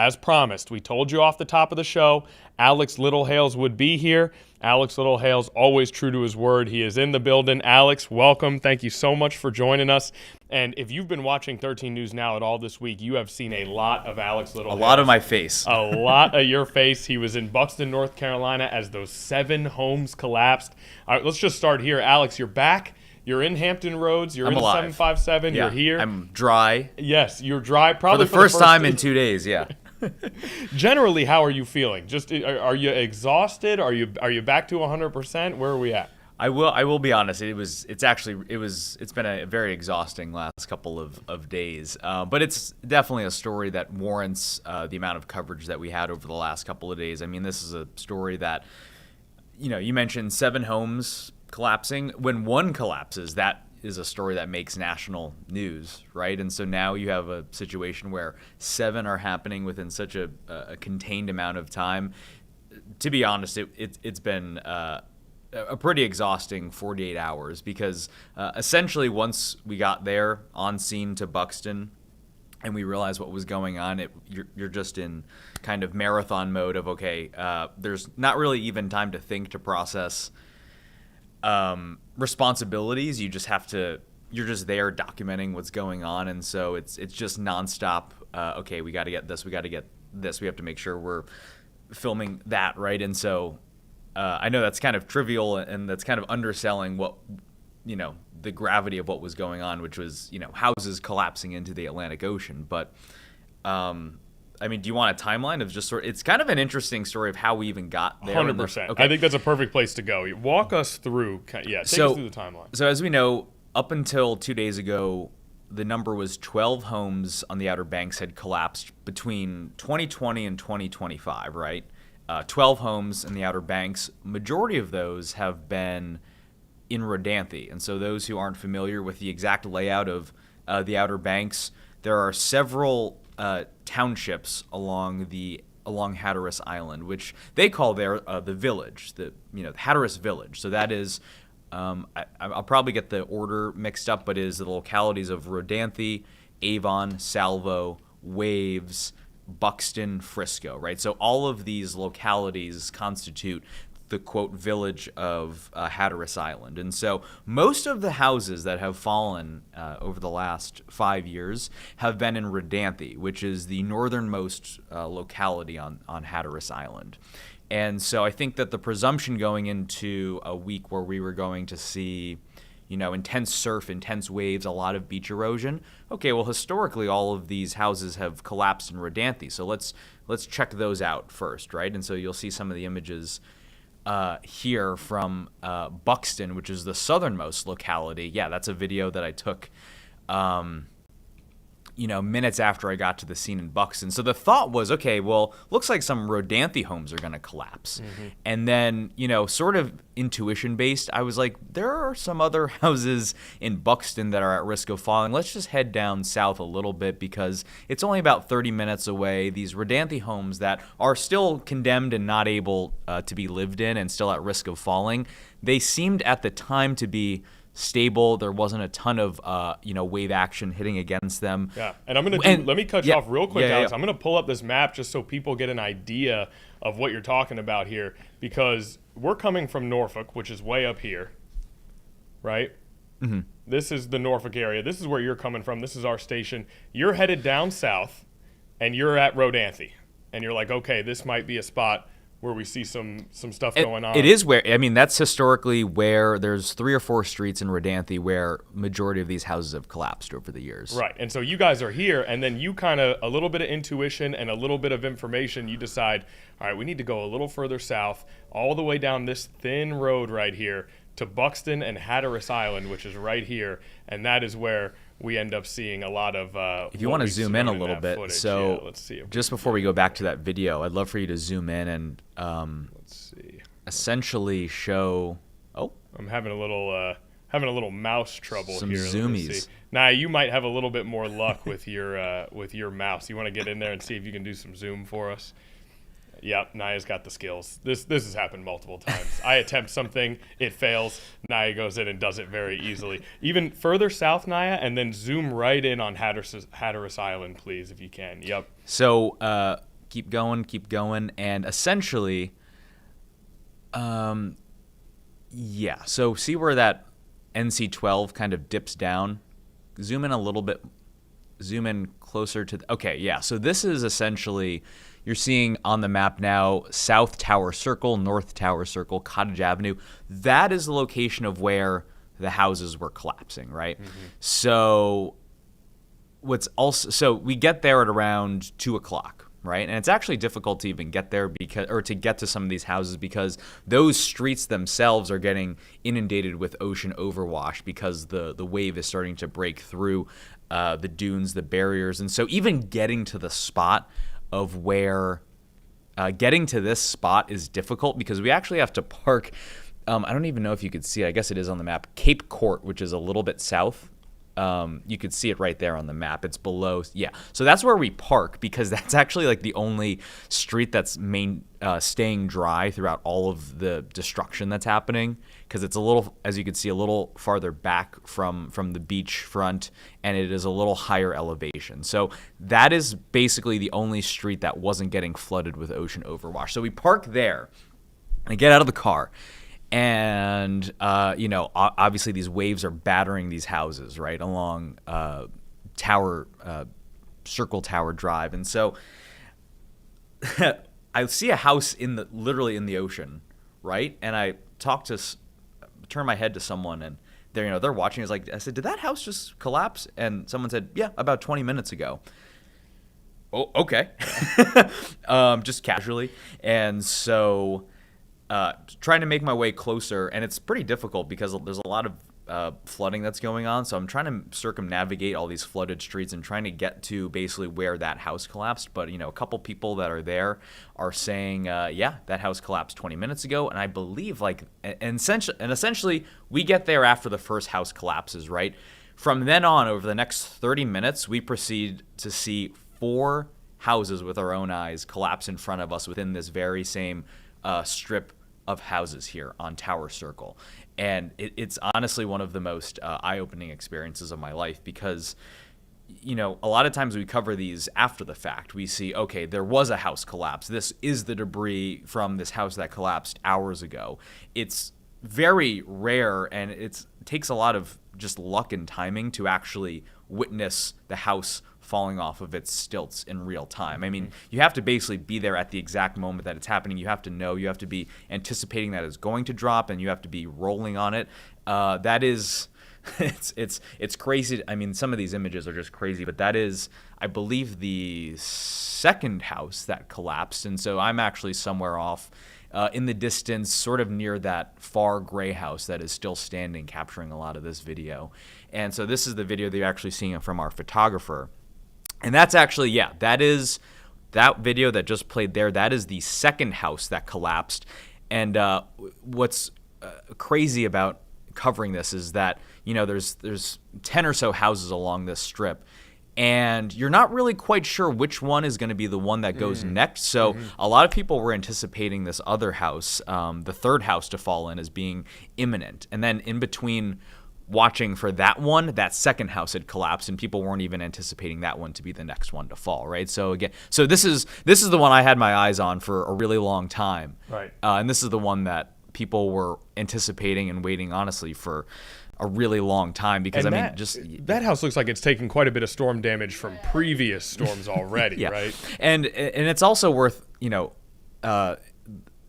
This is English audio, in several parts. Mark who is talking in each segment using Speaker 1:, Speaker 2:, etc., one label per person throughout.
Speaker 1: as promised, we told you off the top of the show, Alex Littlehales would be here. Alex Littlehales, always true to his word. He is in the building. Alex, welcome. Thank you so much for joining us. And if you've been watching 13 News Now at all this week, you have seen a lot of Alex Littlehales.
Speaker 2: A lot of my face.
Speaker 1: A lot of your face. He was in Buxton, North Carolina as those 7 homes collapsed. All right, let's just start here. Alex, you're back. You're in Hampton Roads. You're
Speaker 2: I'm
Speaker 1: in
Speaker 2: alive.
Speaker 1: 757.
Speaker 2: Yeah,
Speaker 1: You're here.
Speaker 2: I'm dry.
Speaker 1: Yes, you're dry. Probably
Speaker 2: for the first time in 2 days, yeah.
Speaker 1: Generally, how are you feeling? Just are you exhausted? Are you back to 100%? Where are we at?
Speaker 2: I will be honest. It's been a very exhausting last couple of days. But it's definitely a story that warrants the amount of coverage that we had over the last couple of days. I mean, this is a story that, you mentioned 7 homes collapsing. When one collapses, that is a story that makes national news, right? And so now you have a situation where 7 are happening within such a contained amount of time. To be honest, it's been a pretty exhausting 48 hours because essentially once we got there on scene to Buxton and we realized what was going on, you're just in kind of marathon mode of, okay, there's not really even time to think, to process responsibilities. You're just there documenting what's going on, and so it's just nonstop. Okay, we got to get this, we have to make sure we're filming that, right? And so I know that's kind of trivial, and that's kind of underselling what the gravity of what was going on, which was houses collapsing into the Atlantic Ocean. But I mean, do you want a timeline of just it's kind of an interesting story of how we even got there?
Speaker 1: 100%.
Speaker 2: Okay.
Speaker 1: I think that's a perfect place to go. Walk us through. Take us through the timeline.
Speaker 2: So as we know, up until 2 days ago, the number was 12 homes on the Outer Banks had collapsed between 2020 and 2025, right? 12 homes in the Outer Banks. Majority of those have been in Rodanthe. And so those who aren't familiar with the exact layout of the Outer Banks, there are several townships along Hatteras Island, which they call there the village, the Hatteras Village. So that is, I'll probably get the order mixed up, but it is the localities of Rodanthe, Avon, Salvo, Waves, Buxton, Frisco, right? So all of these localities constitute the quote village of Hatteras Island. And so most of the houses that have fallen over the last 5 years have been in Rodanthe, which is the northernmost locality on Hatteras Island. And so I think that the presumption going into a week where we were going to see intense surf, intense waves, a lot of beach erosion. Okay, well, historically, all of these houses have collapsed in Rodanthe. So let's check those out first, right? And so you'll see some of the images here from Buxton, which is the southernmost locality. Yeah, that's a video that I took minutes after I got to the scene in Buxton. So the thought was, okay, well, looks like some Rodanthe homes are going to collapse. Mm-hmm. And then, sort of intuition-based, I was like, there are some other houses in Buxton that are at risk of falling. Let's just head down south a little bit because it's only about 30 minutes away. These Rodanthe homes that are still condemned and not able to be lived in and still at risk of falling, they seemed at the time to be stable. There wasn't a ton of wave action hitting against them.
Speaker 1: Yeah, and let me cut you off real quick, Alex. I'm going to pull up this map just so people get an idea of what you're talking about here, because we're coming from Norfolk, which is way up here, right? Mm-hmm. This is the Norfolk area. This is where you're coming from. This is our station. You're headed down south, and you're at Rodanthe, and you're like, okay, this might be a spot where we see some stuff going on.
Speaker 2: It is that's historically where there's 3 or 4 streets in Rodanthe where majority of these houses have collapsed over the years.
Speaker 1: Right, and so you guys are here, and then you kind of, a little bit of intuition and a little bit of information, you decide, all right, we need to go a little further south, all the way down this thin road right here to Buxton and Hatteras Island, which is right here, and that is where we end up seeing a lot of
Speaker 2: if you want to zoom in a little bit,
Speaker 1: footage.
Speaker 2: so
Speaker 1: let's see
Speaker 2: just before we go back to that video, I'd love for you to zoom in and
Speaker 1: let's see,
Speaker 2: essentially show. Oh,
Speaker 1: I'm having a little mouse trouble
Speaker 2: some
Speaker 1: here.
Speaker 2: zoomies.
Speaker 1: Now you might have a little bit more luck with your mouse. You want to get in there and see if you can do some zoom for us? Yep, Naya's got the skills. This has happened multiple times. I attempt something, it fails. Naya goes in and does it very easily. Even further south, Naya, and then zoom right in on Hatteras Island, please, if you can. Yep.
Speaker 2: So keep going, and essentially, yeah. So see where that NC12 kind of dips down? Zoom in a little bit. Zoom in closer to okay, yeah. So this is essentially, you're seeing on the map now, South Tower Circle, North Tower Circle, Cottage Avenue. That is the location of where the houses were collapsing, right? So so we get there at around 2:00, right? And it's actually difficult to even get there to get to some of these houses because those streets themselves are getting inundated with ocean overwash because the wave is starting to break through the dunes, the barriers. And so even getting to the spot of where getting to this spot is difficult because we actually have to park. I don't even know if you could see it. I guess it is on the map. Cape Court, which is a little bit south. You could see it right there on the map. It's below. Yeah. So that's where we park because that's actually like the only street that's staying dry throughout all of the destruction that's happening because it's a little, as you can see, a little farther back from the beach front, and it is a little higher elevation. So that is basically the only street that wasn't getting flooded with ocean overwash. So we park there and get out of the car. And, obviously these waves are battering these houses, right, along Circle Tower Drive. And so I see a house literally in the ocean, right? And I turn my head to someone, and they're watching. I said, did that house just collapse? And someone said, yeah, about 20 minutes ago. Oh, okay. Just casually. And so trying to make my way closer, and it's pretty difficult because there's a lot of flooding that's going on. So I'm trying to circumnavigate all these flooded streets and trying to get to basically where that house collapsed. But a couple people that are there are saying, yeah, that house collapsed 20 minutes ago. And I believe essentially we get there after the first house collapses, right? From then on, over the next 30 minutes, we proceed to see 4 houses with our own eyes collapse in front of us within this very same strip of houses here on Tower Circle. And it's honestly one of the most eye-opening experiences of my life because, a lot of times we cover these after the fact. We see, okay, there was a house collapse. This is the debris from this house that collapsed hours ago. It's very rare, and it takes a lot of just luck and timing to actually witness the house falling off of its stilts in real time. I mean, you have to basically be there at the exact moment that it's happening. You have to know, you have to be anticipating that it's going to drop, and you have to be rolling on it. That is, it's crazy. I mean, some of these images are just crazy, but that is, I believe, the second house that collapsed. And so I'm actually somewhere off in the distance, sort of near that far gray house that is still standing, capturing a lot of this video. And so this is the video that you're actually seeing from our photographer. And that's actually, yeah, that video that just played there. That is the second house that collapsed. And what's crazy about covering this is that, there's 10 or so houses along this strip. And you're not really quite sure which one is going to be the one that goes next. So a lot of people were anticipating this other house, the third house to fall in, as being imminent. And then in between watching for that one, that second house had collapsed, and people weren't even anticipating that one to be the next one to fall, right? So again, this is the one I had my eyes on for a really long time,
Speaker 1: right?
Speaker 2: And this is the one that people were anticipating and waiting, honestly, for a really long time because
Speaker 1: that house looks like it's taken quite a bit of storm damage from previous storms already,
Speaker 2: yeah.
Speaker 1: Right?
Speaker 2: And it's also worth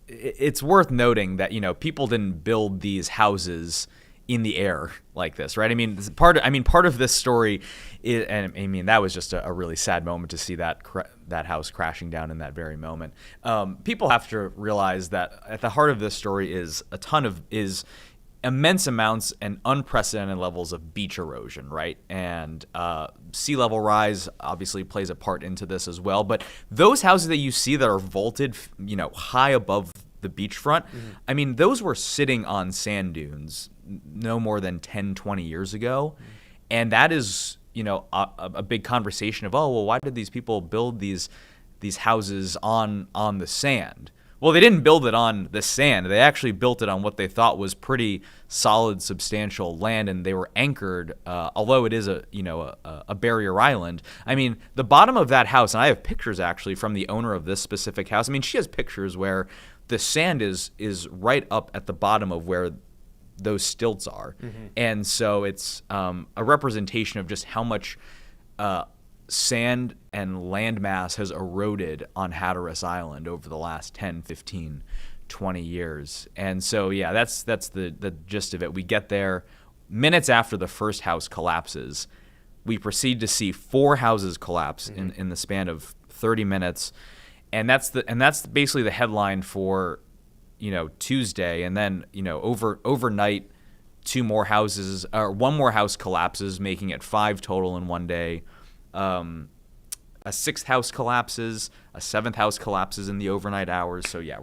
Speaker 2: it's worth noting that people didn't build these houses in the air like this, right? I mean, part of this story is, and I mean, that was just a really sad moment to see that house crashing down in that very moment. People have to realize that at the heart of this story is immense amounts and unprecedented levels of beach erosion, right? And sea level rise obviously plays a part into this as well. But those houses that you see that are vaulted, high above the beachfront, I mean, those were sitting on sand dunes no more than 10, 20 years ago. And that is, a big conversation of, oh, well, why did these people build these houses on the sand? Well, they didn't build it on the sand. They actually built it on what they thought was pretty solid, substantial land, and they were anchored. Although it is a barrier island. I mean, the bottom of that house, and I have pictures actually from the owner of this specific house. I mean, she has pictures where the sand is right up at the bottom of where those stilts are, and so it's a representation of just how much sand and landmass has eroded on Hatteras Island over the last 10, 15, 20 years. And so, yeah, that's the gist of it. We get there minutes after the first house collapses. We proceed to see 4 houses collapse in the span of 30 minutes. And that's basically the headline for, Tuesday. And then, overnight, 2 more houses, or 1 more house collapses, making it 5 total in one day. A 6th house collapses, a 7th house collapses in the overnight hours. So yeah,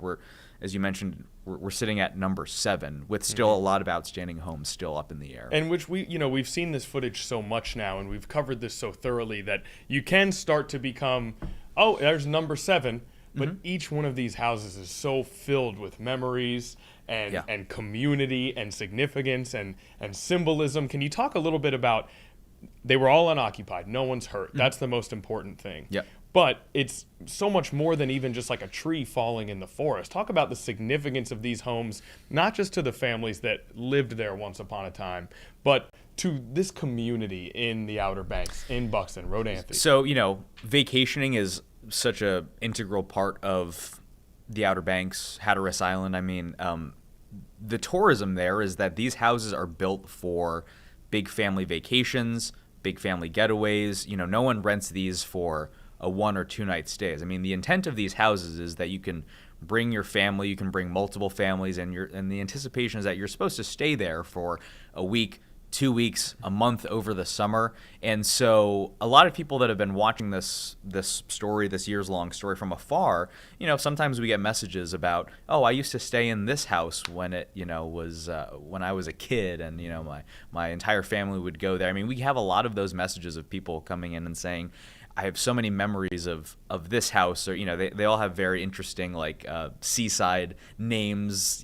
Speaker 2: as you mentioned, we're sitting at number 7 with still a lot of outstanding homes still up in the air.
Speaker 1: And which we've seen this footage so much now, and we've covered this so thoroughly that you can start to become, oh, there's number 7, but each one of these houses is so filled with memories and community and significance and symbolism. Can you talk a little bit about? They were all unoccupied. No one's hurt. That's the most important thing.
Speaker 2: Yep.
Speaker 1: But it's so much more than even just like a tree falling in the forest. Talk about the significance of these homes, not just to the families that lived there once upon a time, but to this community in the Outer Banks, in Buxton, Rodanthe.
Speaker 2: So, vacationing is such a integral part of the Outer Banks, Hatteras Island. I mean, the tourism there is that these houses are built for big family vacations, big family getaways. No one rents these for a 1 or 2 night stays. I mean, the intent of these houses is that you can bring your family, you can bring multiple families, and the anticipation is that you're supposed to stay there for a week, 2 weeks, a month over the summer. And so a lot of people that have been watching this story, this years-long story from afar, sometimes we get messages about, oh, I used to stay in this house when it, was when I was a kid, and, my entire family would go there. I mean, we have a lot of those messages of people coming in and saying, I have so many memories of this house, or they all have very interesting seaside names,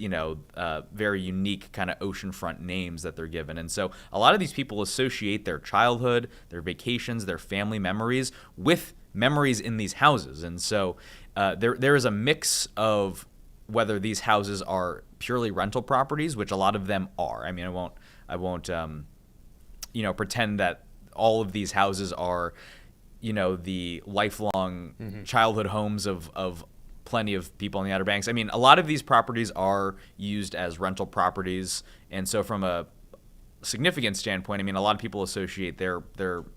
Speaker 2: very unique kind of oceanfront names that they're given. And so a lot of these people associate their childhood, their vacations, their family memories with memories in these houses. And so there is a mix of whether these houses are purely rental properties, which a lot of them are. I mean, I won't pretend that all of these houses are the lifelong childhood homes of plenty of people in the Outer Banks. I mean, a lot of these properties are used as rental properties, and so from a significant standpoint, I mean, a lot of people associate their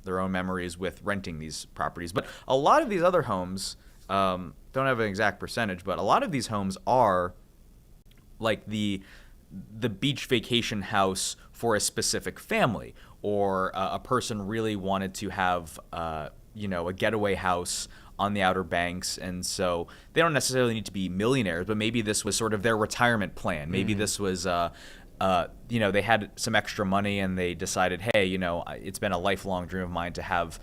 Speaker 2: own memories with renting these properties. But a lot of these other homes, don't have an exact percentage, but a lot of these homes are like the beach vacation house for a specific family, or a person really wanted to have a getaway house on the Outer Banks, and so they don't necessarily need to be millionaires, but maybe this was sort of their retirement plan. Maybe this was, they had some extra money and they decided, hey, it's been a lifelong dream of mine to have,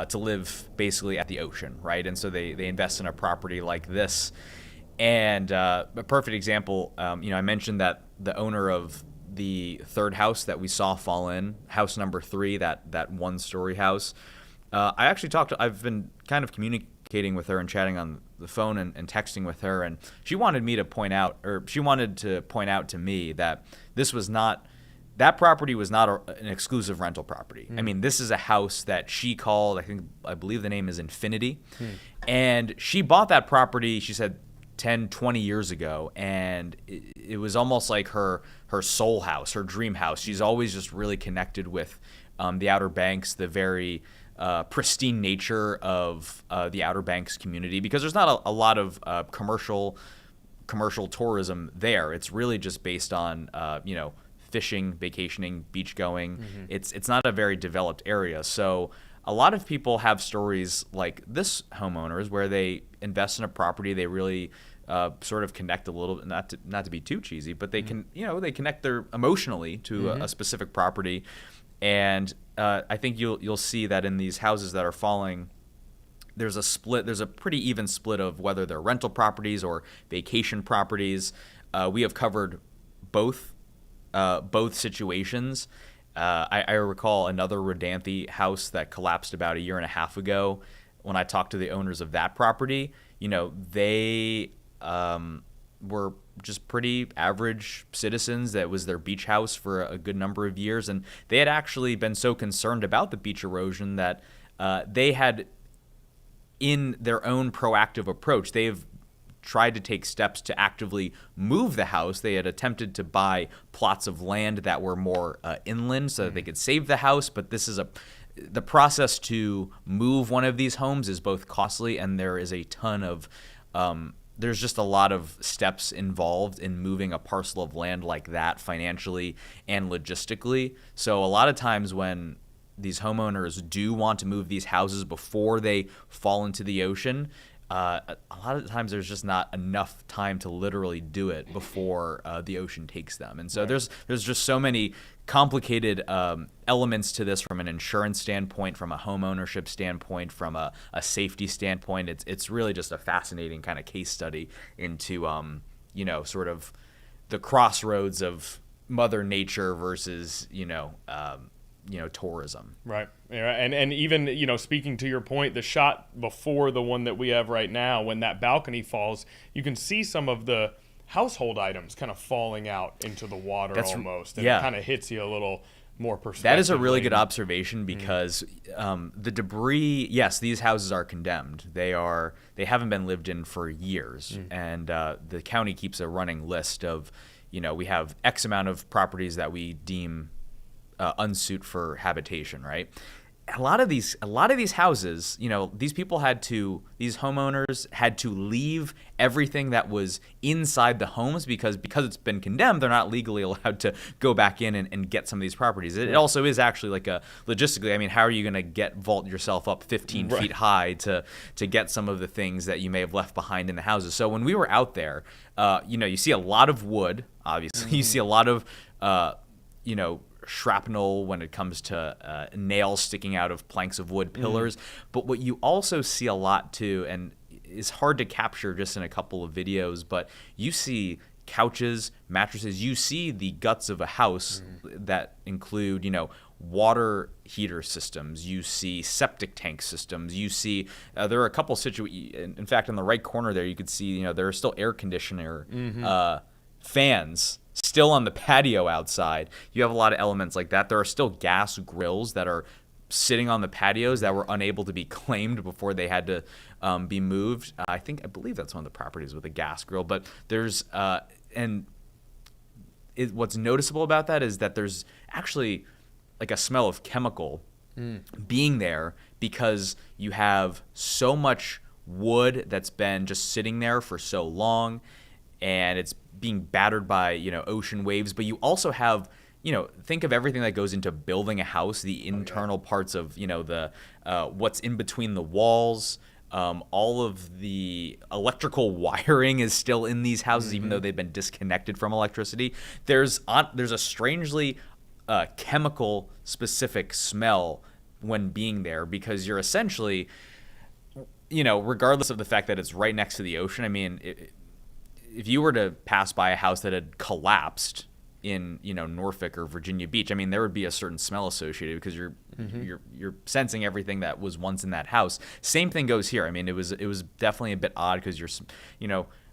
Speaker 2: to live basically at the ocean, right? And so they invest in a property like this. And a perfect example, I mentioned that the owner of the 3rd house that we saw fall in, house number 3, that one-story house, I've been kind of communicating with her and chatting on the phone and texting with her, and she wanted to point out to me that that property was not an exclusive rental property. I mean, this is a house that she called, I believe the name is Infinity, and she bought that property, she said, 10, 20 years ago, and it was almost like her soul house, her dream house. She's always just really connected with the Outer Banks, the very pristine nature of the Outer Banks community, because there's not a lot of commercial tourism there. It's really just based on fishing, vacationing, beach going. It's not a very developed area. So a lot of people have stories like this homeowners where they invest in a property, they really sort of connect a little, not to be too cheesy, but they can they connect their emotionally to a specific property. And I think you'll see that in these houses that are falling, there's a split. There's a pretty even split of whether they're rental properties or vacation properties. We have covered both situations. I recall another Rodanthe house that collapsed about a year and a half ago. When I talked to the owners of that property, they were just pretty average citizens. That was their beach house for a good number of years, and they had actually been so concerned about the beach erosion that they had, in their own proactive approach, they've tried to take steps to actively move the house. They had attempted to buy plots of land that were more inland so that they could save the house, but the process to move one of these homes is both costly, and there is a ton of there's just a lot of steps involved in moving a parcel of land like that financially and logistically. So a lot of times when these homeowners do want to move these houses before they fall into the ocean, a lot of times there's just not enough time to literally do it before the ocean takes them. And so there's just so many complicated elements to this from an insurance standpoint, from a home ownership standpoint, from a safety standpoint. It's really just a fascinating kind of case study into sort of the crossroads of Mother Nature versus tourism.
Speaker 1: Right. Yeah, and even, speaking to your point, the shot before the one that we have right now, when that balcony falls, you can see some of the household items kind of falling out into the water almost. And it kind of hits you a little more perspective.
Speaker 2: That is a really good observation because the debris, yes, these houses are condemned. They haven't been lived in for years. And the county keeps a running list of, we have X amount of properties that we deem unsuit for habitation, right? A lot of these houses, these homeowners had to leave everything that was inside the homes because it's been condemned. They're not legally allowed to go back in and get some of these properties. It also is actually like logistically, I mean, how are you going to vault yourself up 15 feet high to get some of the things that you may have left behind in the houses? So when we were out there, you see a lot of wood, obviously. You see a lot of, shrapnel when it comes to nails sticking out of planks of wood pillars. But what you also see a lot too, and is hard to capture just in a couple of videos, but you see couches, mattresses, you see the guts of a house that include, water heater systems, you see septic tank systems, you see there are a couple in fact, in the right corner there, you could see, there are still air conditioner fans still on the patio outside. You have a lot of elements like that. There are still gas grills that are sitting on the patios that were unable to be claimed before they had to be moved. I believe that's one of the properties with a gas grill. But there's what's noticeable about that is that there's actually like a smell of chemical being there because you have so much wood that's been just sitting there for so long, and it's being battered by ocean waves. But you also have think of everything that goes into building a house, the internal parts of the what's in between the walls. All of the electrical wiring is still in these houses, even though they've been disconnected from electricity. There's a strangely chemical specific smell when being there because you're essentially, regardless of the fact that it's right next to the ocean. I mean, if you were to pass by a house that had collapsed in Norfolk or Virginia Beach, I mean, there would be a certain smell associated because you're sensing everything that was once in that house. Same thing goes here. I mean, it was definitely a bit odd because you're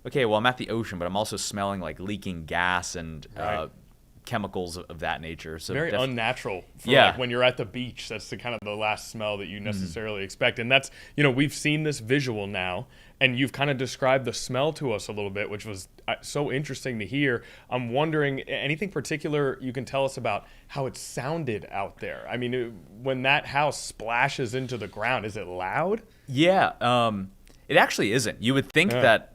Speaker 2: okay, well, I'm at the ocean, but I'm also smelling like leaking gas and chemicals of that nature. So
Speaker 1: very unnatural for like when you're at the beach. That's the kind of the last smell that you necessarily expect. And that's, we've seen this visual now, and you've kind of described the smell to us a little bit, which was so interesting to hear. I'm wondering, anything particular you can tell us about how it sounded out there? I mean, when that house splashes into the ground, is it loud?
Speaker 2: Yeah, it actually isn't. You would think that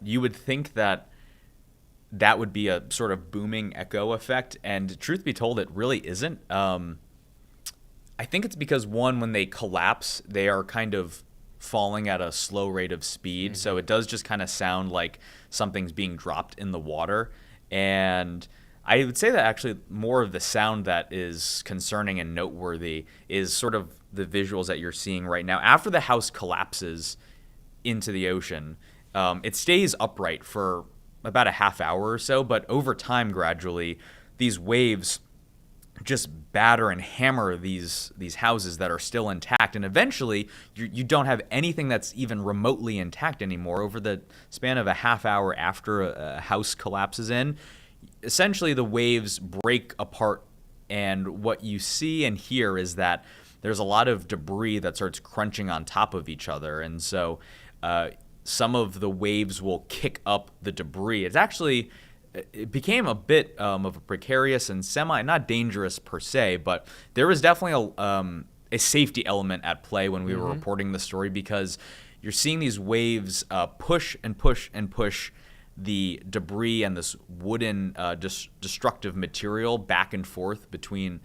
Speaker 2: would be a sort of booming echo effect, and truth be told, it really isn't. I think it's because, one, when they collapse, they are kind of falling at a slow rate of speed, so it does just kind of sound like something's being dropped in the water. And I would say that actually more of the sound that is concerning and noteworthy is sort of the visuals that you're seeing right now. After the house collapses, into the ocean. It stays upright for about a half hour or so, but over time, gradually, these waves just batter and hammer these houses that are still intact, and eventually you don't have anything that's even remotely intact anymore. Over the span of a half hour after a house collapses in, essentially the waves break apart, and what you see and hear is that there's a lot of debris that starts crunching on top of each other, and so some of the waves will kick up the debris. It became a bit of a precarious and not dangerous per se, but there was definitely a safety element at play when we were reporting the story, because you're seeing these waves push and push and push the debris and this wooden destructive material back and forth between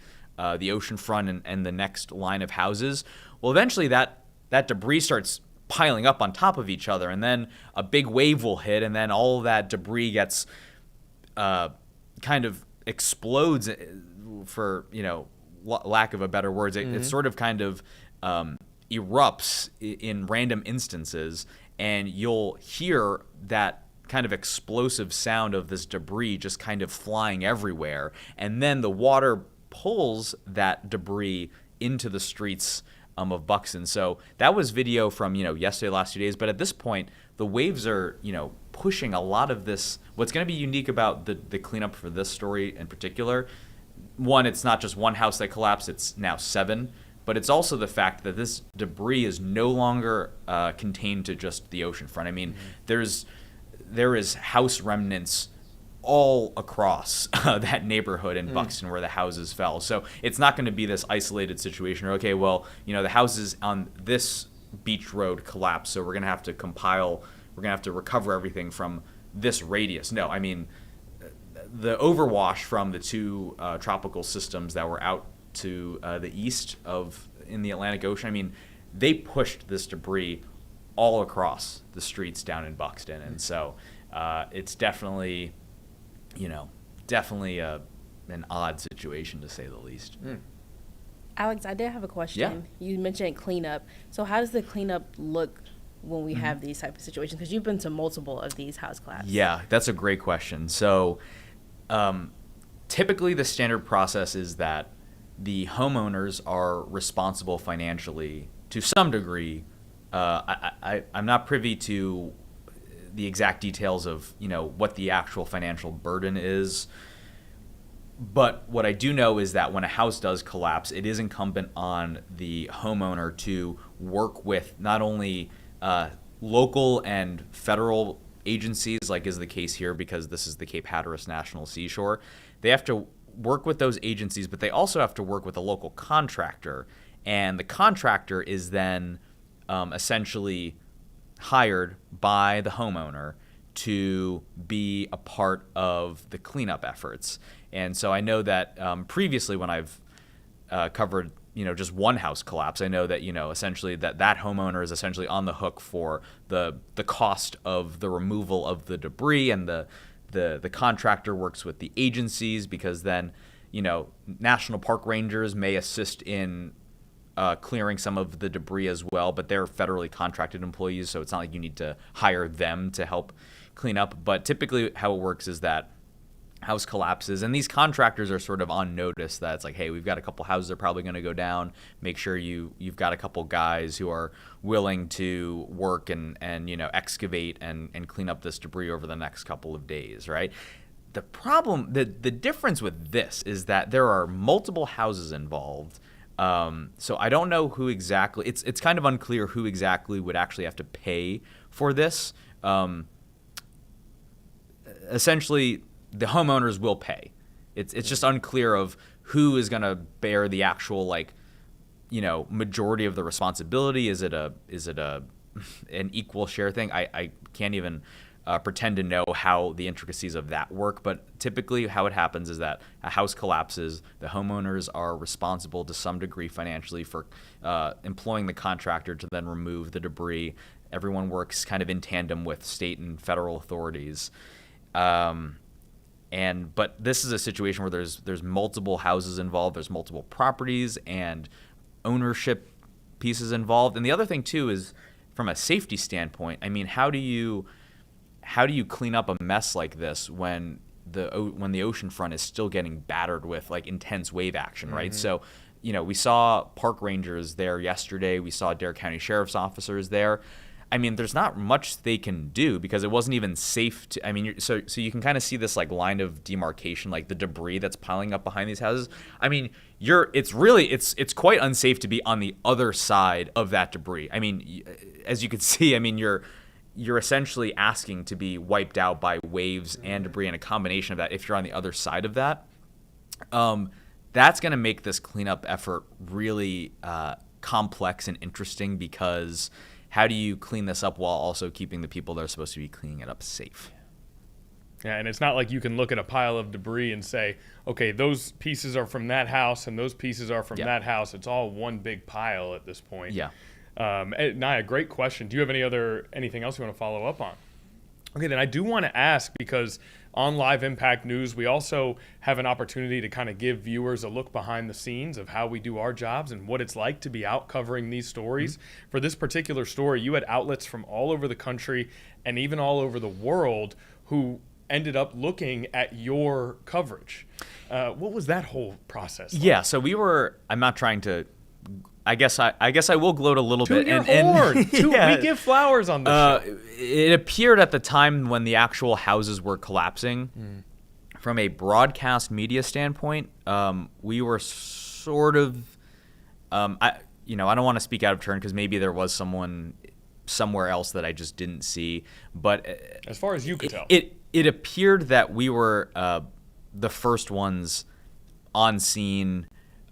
Speaker 2: the ocean front and the next line of houses. Well, eventually that debris starts piling up on top of each other, and then a big wave will hit, and then all of that debris gets kind of explodes, for lack of a better words. It sort of kind of erupts in random instances, and you'll hear that kind of explosive sound of this debris just kind of flying everywhere, and then the water pulls that debris into the streets of Buxton. So that was video from yesterday, last 2 days, but at this point the waves are pushing a lot of this. What's going to be unique about the cleanup for this story in particular, one, it's not just one house that collapsed, it's now 7, but it's also the fact that this debris is no longer contained to just the ocean front. I mean, there is house remnants all across that neighborhood in Buxton where the houses fell. So it's not going to be this isolated situation, or okay, well, the houses on this beach road collapsed, so we're going to have to recover everything from this radius. No, I mean, the overwash from the 2 tropical systems that were out to the east in the Atlantic Ocean, I mean, they pushed this debris all across the streets down in Buxton, and so it's definitely an odd situation, to say the least.
Speaker 3: Alex, I did have a question. Yeah. You mentioned cleanup. So how does the cleanup look when we have these type of situations? Because you've been to multiple of these house collapses.
Speaker 2: Yeah, that's a great question. So typically the standard process is that the homeowners are responsible financially to some degree. I'm not privy to the exact details of what the actual financial burden is, but what I do know is that when a house does collapse, it is incumbent on the homeowner to work with not only local and federal agencies, like is the case here because this is the Cape Hatteras National Seashore. They have to work with those agencies, but they also have to work with a local contractor, and the contractor is then essentially hired by the homeowner to be a part of the cleanup efforts. And so I know that previously when I've covered just one house collapse, I know that essentially that homeowner is essentially on the hook for the cost of the removal of the debris, and the contractor works with the agencies, because then national park rangers may assist in clearing some of the debris as well, but they're federally contracted employees, so it's not like you need to hire them to help clean up. But typically how it works is that house collapses, and these contractors are sort of on notice that it's like, hey, we've got a couple houses that are probably going to go down. Make sure you've got a couple guys who are willing to work and excavate and clean up this debris over the next couple of days, right? The problem, the difference with this is that there are multiple houses involved. So I don't know who exactly. It's kind of unclear who exactly would actually have to pay for this. Essentially, the homeowners will pay. It's just unclear of who is going to bear the actual majority of the responsibility. Is it an equal share thing? I can't even pretend to know how the intricacies of that work, but typically how it happens is that a house collapses, the homeowners are responsible to some degree financially for employing the contractor to then remove the debris. Everyone works kind of in tandem with state and federal authorities. But this is a situation where there's multiple houses involved, there's multiple properties and ownership pieces involved. And the other thing too is, from a safety standpoint, I mean, how do you clean up a mess like this when the oceanfront is still getting battered with like intense wave action, right? So, we saw park rangers there yesterday. We saw Dare County Sheriff's officers there. I mean, there's not much they can do because it wasn't even safe to. I mean, so you can kind of see this like line of demarcation, like the debris that's piling up behind these houses. I mean, it's quite unsafe to be on the other side of that debris. I mean, as you can see, I mean, you're essentially asking to be wiped out by waves and debris, and a combination of that. If you're on the other side of that, that's going to make this cleanup effort really complex and interesting because. How do you clean this up while also keeping the people that are supposed to be cleaning it up safe?
Speaker 1: Yeah, and it's not like you can look at a pile of debris and say, okay, those pieces are from that house and those pieces are from that house. It's all one big pile at this point.
Speaker 2: Yeah.
Speaker 1: Naya, great question. Do you have anything else you want to follow up on? Okay, then I do want to ask, because on Live Impact News, we also have an opportunity to kind of give viewers a look behind the scenes of how we do our jobs and what it's like to be out covering these stories. For this particular story, you had outlets from all over the country and even all over the world who ended up looking at your coverage. What was that whole process like?
Speaker 2: Yeah, so I'm not trying to, I guess I will gloat a little bit.
Speaker 1: Your horn. We give flowers on this show.
Speaker 2: It appeared at the time when the actual houses were collapsing. From a broadcast media standpoint, we were sort of, I don't want to speak out of turn because maybe there was someone somewhere else that I just didn't see. But
Speaker 1: as far as you could tell,
Speaker 2: it appeared that we were the first ones on scene.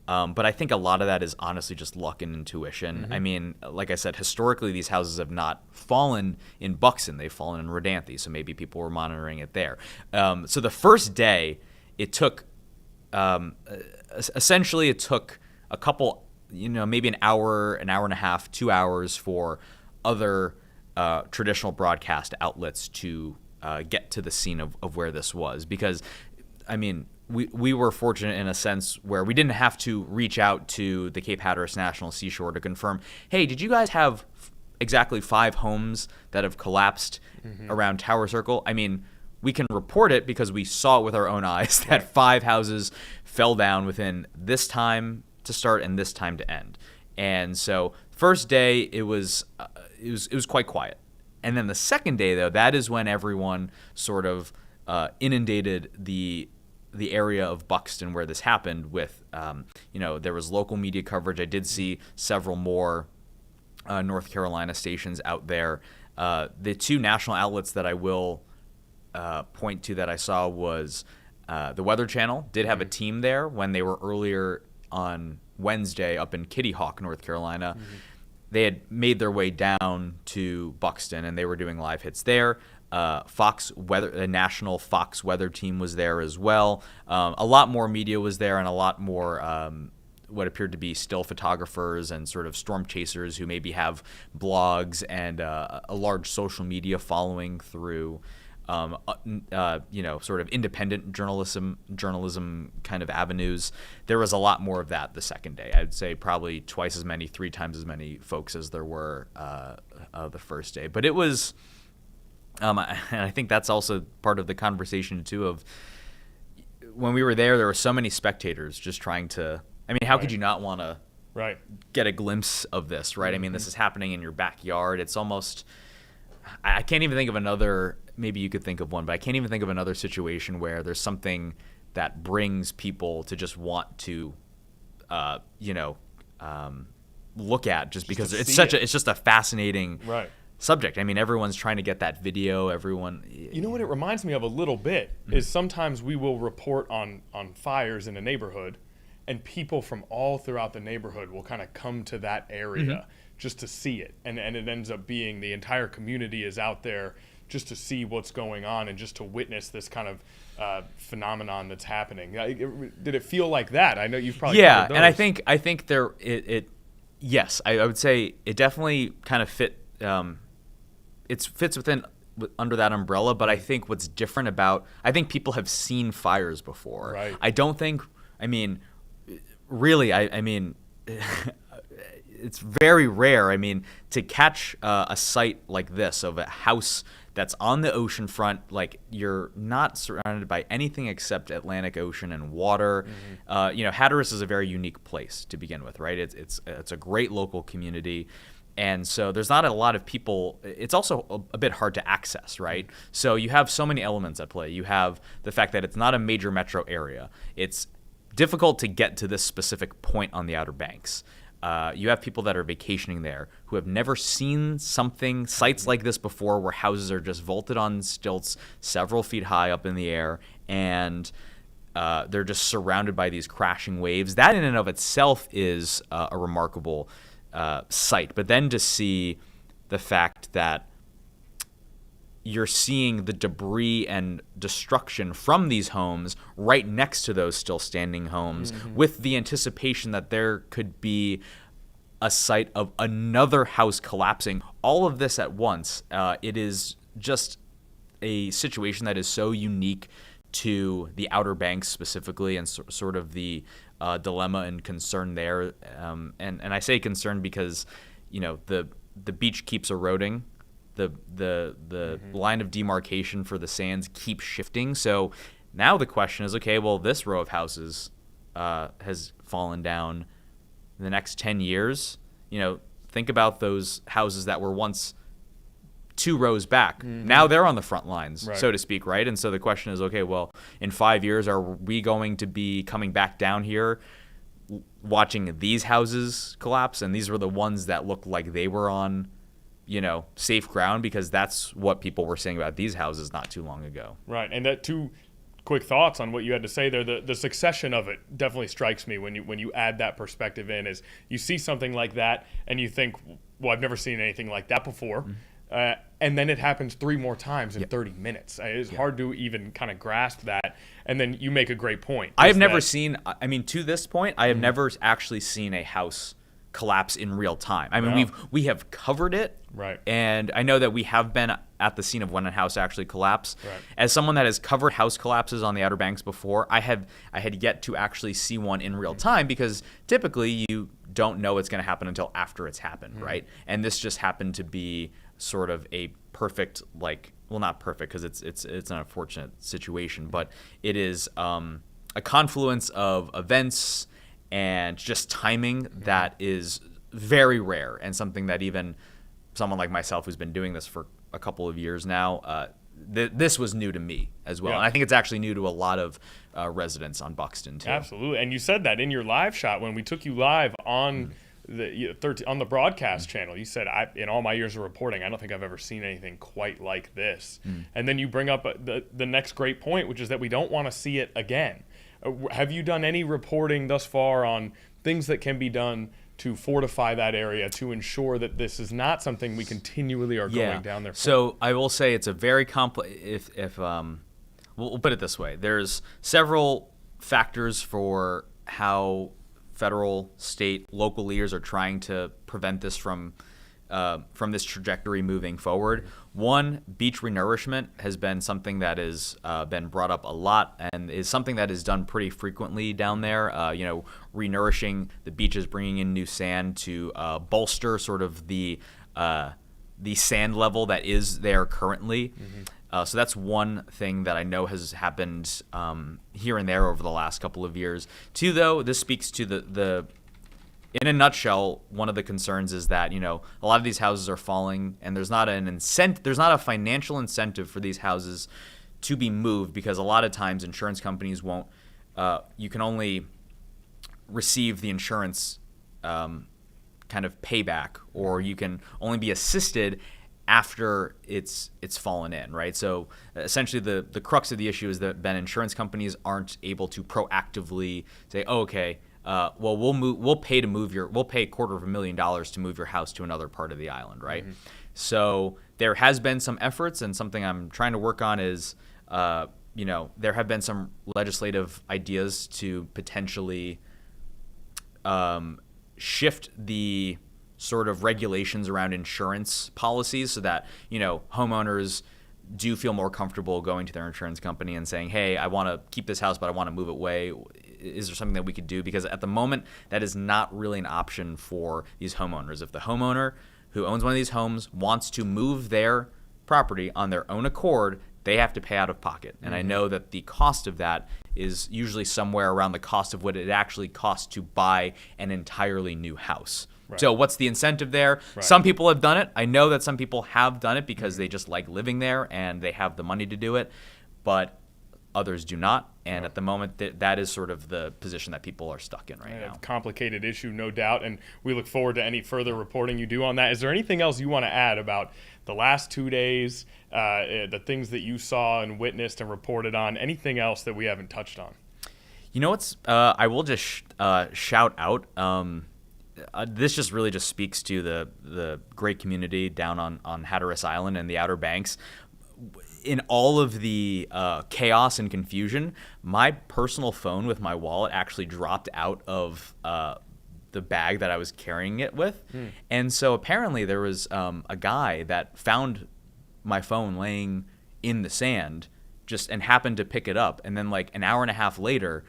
Speaker 2: But I think a lot of that is honestly just luck and intuition. I mean, like I said, historically, these houses have not fallen in Buxton. They've fallen in Rodanthe, so maybe people were monitoring it there. So the first day, it took essentially a couple, maybe an hour and a half, 2 hours for other traditional broadcast outlets to get to the scene of where this was. Because, I mean, we were fortunate in a sense where we didn't have to reach out to the Cape Hatteras National Seashore to confirm, hey, did you guys have exactly 5 homes that have collapsed around Tower Circle? I mean, we can report it because we saw it with our own eyes that 5 houses fell down within this time to start and this time to end. And so first day it was quite quiet. And then the second day, though, that is when everyone sort of inundated the area of Buxton where this happened with, there was local media coverage. I did see several more North Carolina stations out there. The 2 national outlets that I will point to that I saw was the Weather Channel did have a team there when they were earlier on Wednesday up in Kitty Hawk, North Carolina. They had made their way down to Buxton and they were doing live hits there. Fox Weather, a national Fox Weather team was there as well. A lot more media was there and a lot more what appeared to be still photographers and sort of storm chasers who maybe have blogs and a large social media following through, sort of independent journalism kind of avenues. There was a lot more of that the second day. I'd say probably 3 times as many folks as there were the first day. But it was... and I think that's also part of the conversation, too, of when we were there were so many spectators just trying to – I mean, how could you not want to get a glimpse of this, right? I mean, this is happening in your backyard. It's almost – I can't even think of another – maybe you could think of one, but I can't even think of another situation where there's something that brings people to just want to, look at just because it's just a fascinating – subject. I mean, everyone's trying to get that video. You
Speaker 1: know what it reminds me of a little bit is sometimes we will report on fires in a neighborhood, and people from all throughout the neighborhood will kind of come to that area just to see it, and it ends up being the entire community is out there just to see what's going on and just to witness this kind of phenomenon that's happening. Did it feel like that? I know you've probably covered those.
Speaker 2: And I think there yes, I would say it definitely kind of fit. It fits under that umbrella, but I think what's different I think people have seen fires before. Right. I don't think, I mean, really, I mean, it's very rare. I mean, to catch a site like this of a house that's on the ocean front, like you're not surrounded by anything except Atlantic Ocean and water. Hatteras is a very unique place to begin with, right? It's a great local community. And so there's not a lot of people. It's also a bit hard to access, right? So you have so many elements at play. You have the fact that it's not a major metro area. It's difficult to get to this specific point on the Outer Banks. You have people that are vacationing there who have never seen sites like this before, where houses are just vaulted on stilts several feet high up in the air, and they're just surrounded by these crashing waves. That in and of itself is a remarkable sight. But then to see the fact that you're seeing the debris and destruction from these homes right next to those still standing homes, with the anticipation that there could be a site of another house collapsing, all of this at once, it is just a situation that is so unique to the Outer Banks specifically, and sort of the dilemma and concern there. And I say concern because, the beach keeps eroding. The line of demarcation for the sands keeps shifting. So now the question is, okay, well, this row of houses has fallen down. In the next 10 years, think about those houses that were once 2 rows back. Now they're on the front lines, so to speak, right? And so the question is, okay, well, in 5 years, are we going to be coming back down here watching these houses collapse? And these were the ones that looked like they were on safe ground, because that's what people were saying about these houses not too long ago.
Speaker 1: Right. And that 2 quick thoughts on what you had to say there. The succession of it definitely strikes me when you add that perspective in. Is you see something like that and you think, well, I've never seen anything like that before. And then it happens 3 more times in 30 minutes. It's hard to even kind of grasp that. And then you make a great point.
Speaker 2: I have never seen, to this point, I have never actually seen a house collapse in real time. We have covered it,
Speaker 1: right?
Speaker 2: And I know that we have been at the scene of when a house actually collapsed.
Speaker 1: Right.
Speaker 2: As someone that has covered house collapses on the Outer Banks before, I had yet to actually see one in real time, because typically you don't know it's going to happen until after it's happened, right? And this just happened to be sort of a perfect, not perfect because it's an unfortunate situation, but it is a confluence of events and just timing that is very rare, and something that even someone like myself who's been doing this for a couple of years now, this was new to me as well.
Speaker 1: Yeah.
Speaker 2: And I think it's actually new to a lot of residents on Buxton too.
Speaker 1: Absolutely. And you said that in your live shot when we took you live on the broadcast channel. You said, in all my years of reporting, I don't think I've ever seen anything quite like this. And then you bring up the next great point, which is that we don't want to see it again. Have you done any reporting thus far on things that can be done to fortify that area to ensure that this is not something we continually are going down there for?
Speaker 2: So I will say it's a very complex. We'll put it this way: there's several factors for how federal, state, local leaders are trying to prevent this from this trajectory moving forward. One, beach renourishment has been something that has been brought up a lot, and is something that is done pretty frequently down there. Renourishing the beaches, bringing in new sand to bolster sort of the sand level that is there currently. So that's one thing that I know has happened here and there over the last couple of years. 2, though, this speaks to the in a nutshell, one of the concerns is that, a lot of these houses are falling, and there's not a financial incentive for these houses to be moved, because a lot of times insurance companies won't. You can only receive the insurance kind of payback, or you can only be assisted after it's fallen in, right? So essentially the crux of the issue is that insurance companies aren't able to proactively say, oh, okay, well, we'll pay $250,000 to move your house to another part of the island, right? So there has been some efforts, and something I'm trying to work on is, there have been some legislative ideas to potentially shift the sort of regulations around insurance policies so that, homeowners do feel more comfortable going to their insurance company and saying, hey, I want to keep this house, but I want to move it away. is there something that we could do? Because at the moment, that is not really an option for these homeowners. If the homeowner who owns one of these homes wants to move their property on their own accord, they have to pay out of pocket. And I know that the cost of that is usually somewhere around the cost of what it actually costs to buy an entirely new house. Right. So what's the incentive there? Right. Some people have done it. I know that some people have done it because they just like living there and they have the money to do it, but others do not. And at the moment, that is sort of the position that people are stuck in right now.
Speaker 1: Complicated issue, no doubt, and we look forward to any further reporting you do on that. Is there anything else you want to add about the last 2 days, the things that you saw and witnessed and reported on, anything else that we haven't touched on?
Speaker 2: You know what's, I will just shout out, this just really just speaks to the great community down on Hatteras Island and the Outer Banks. In all of the chaos and confusion, my personal phone with my wallet actually dropped out of the bag that I was carrying it with. And so apparently there was a guy that found my phone laying in the sand and happened to pick it up. And then like an hour and a half later,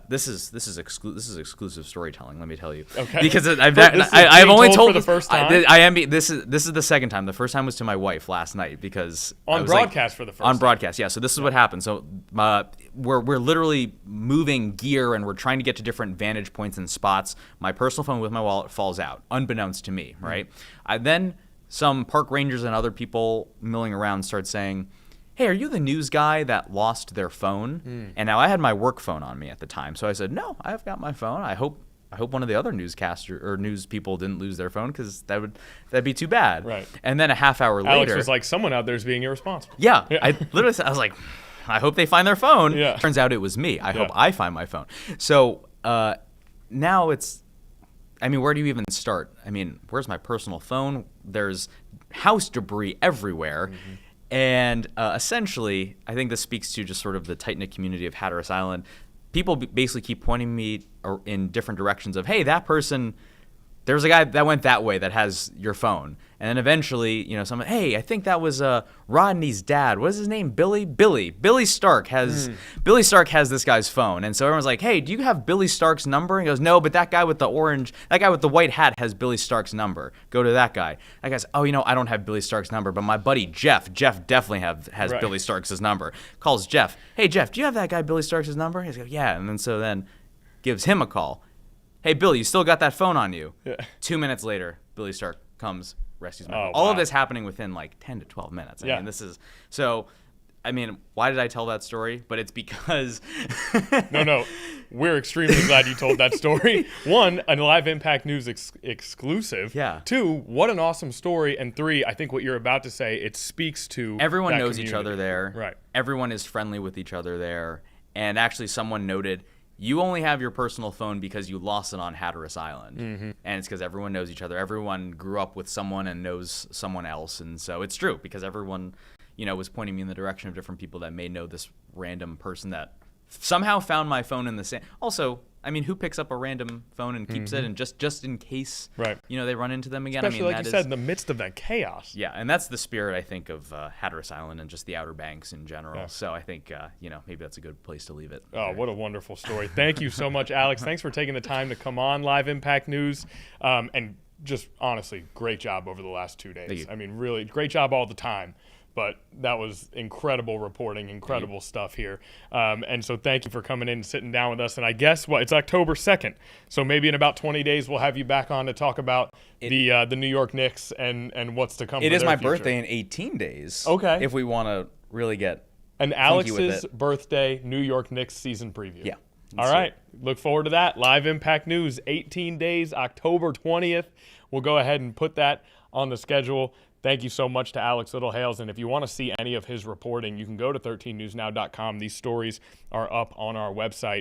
Speaker 2: this is exclusive storytelling. Let me tell you, because I've only told
Speaker 1: for the first time.
Speaker 2: This is the second time. The first time was to my wife last night because
Speaker 1: on broadcast for the first time.
Speaker 2: On broadcast, yeah. So this is what happened. So we're literally moving gear and we're trying to get to different vantage points and spots. My personal phone with my wallet falls out, unbeknownst to me. Right. Then some park rangers and other people milling around start saying, "Hey, are you the news guy that lost their phone?" And now I had my work phone on me at the time, so I said, "No, I've got my phone. I hope one of the other newscaster or news people didn't lose their phone because that'd be too bad."
Speaker 1: Right.
Speaker 2: And then a half hour later,
Speaker 1: Alex was like, "Someone out there is being irresponsible."
Speaker 2: Yeah. I literally said, I was like, "I hope they find their phone."
Speaker 1: Yeah.
Speaker 2: Turns out it was me. I hope I find my phone. So now it's. I mean, where do you even start? I mean, where's my personal phone? There's house debris everywhere. And essentially, I think this speaks to just sort of the tight-knit community of Hatteras Island. People basically keep pointing me in different directions of, hey, that person, there's a guy that went that way that has your phone. And then eventually, someone, hey, I think that was Rodney's dad. What is his name? Billy Stark has this guy's phone. And so everyone's like, hey, do you have Billy Stark's number? And he goes, no, but that guy with the white hat has Billy Stark's number. Go to that guy. That guy's, oh, I don't have Billy Stark's number, but my buddy Jeff definitely has Billy Stark's number. Calls Jeff. Hey, Jeff, do you have that guy Billy Stark's number? He's like, yeah. And then gives him a call. Hey, Billy, you still got that phone on you? Yeah. 2 minutes later, Billy Stark comes, rescues my phone. All of this happening within like 10 to 12 minutes. I mean, this is so. I mean, why did I tell that story? But it's because.
Speaker 1: No. We're extremely glad you told that story. One, a Live Impact News exclusive.
Speaker 2: Yeah.
Speaker 1: Two, what an awesome story. And three, I think what you're about to say, it speaks to
Speaker 2: everyone knows
Speaker 1: community.
Speaker 2: Each other there.
Speaker 1: Right.
Speaker 2: Everyone is friendly with each other there. And actually, someone noted, you only have your personal phone because you lost it on Hatteras Island. And it's because everyone knows each other. Everyone grew up with someone and knows someone else. And so it's true because everyone, was pointing me in the direction of different people that may know this random person that somehow found my phone in the sand. Also, I mean, who picks up a random phone and keeps it and just in case, they run into them again?
Speaker 1: Especially, like you said, in the midst of that chaos.
Speaker 2: Yeah, and that's the spirit, I think, of Hatteras Island and just the Outer Banks in general. Yeah. So I think, maybe that's a good place to leave it.
Speaker 1: Oh, what a wonderful story. Thank you so much, Alex. Thanks for taking the time to come on Live Impact News. And just honestly, great job over the last 2 days.
Speaker 2: Thank you.
Speaker 1: I mean, really, great job all the time. But that was incredible reporting, incredible stuff here. And so thank you for coming in and sitting down with us. And I guess, it's October 2nd. So maybe in about 20 days, we'll have you back on to talk about the New York Knicks and what's to come.
Speaker 2: It is my birthday in 18 days.
Speaker 1: Okay.
Speaker 2: If we want to really get
Speaker 1: And Alex's birthday, New York Knicks season preview.
Speaker 2: Yeah.
Speaker 1: All right. Look forward to that. Live Impact News, 18 days, October 20th. We'll go ahead and put that on the schedule. Thank you so much to Alex Littlehales. And if you want to see any of his reporting, you can go to 13newsnow.com. These stories are up on our website.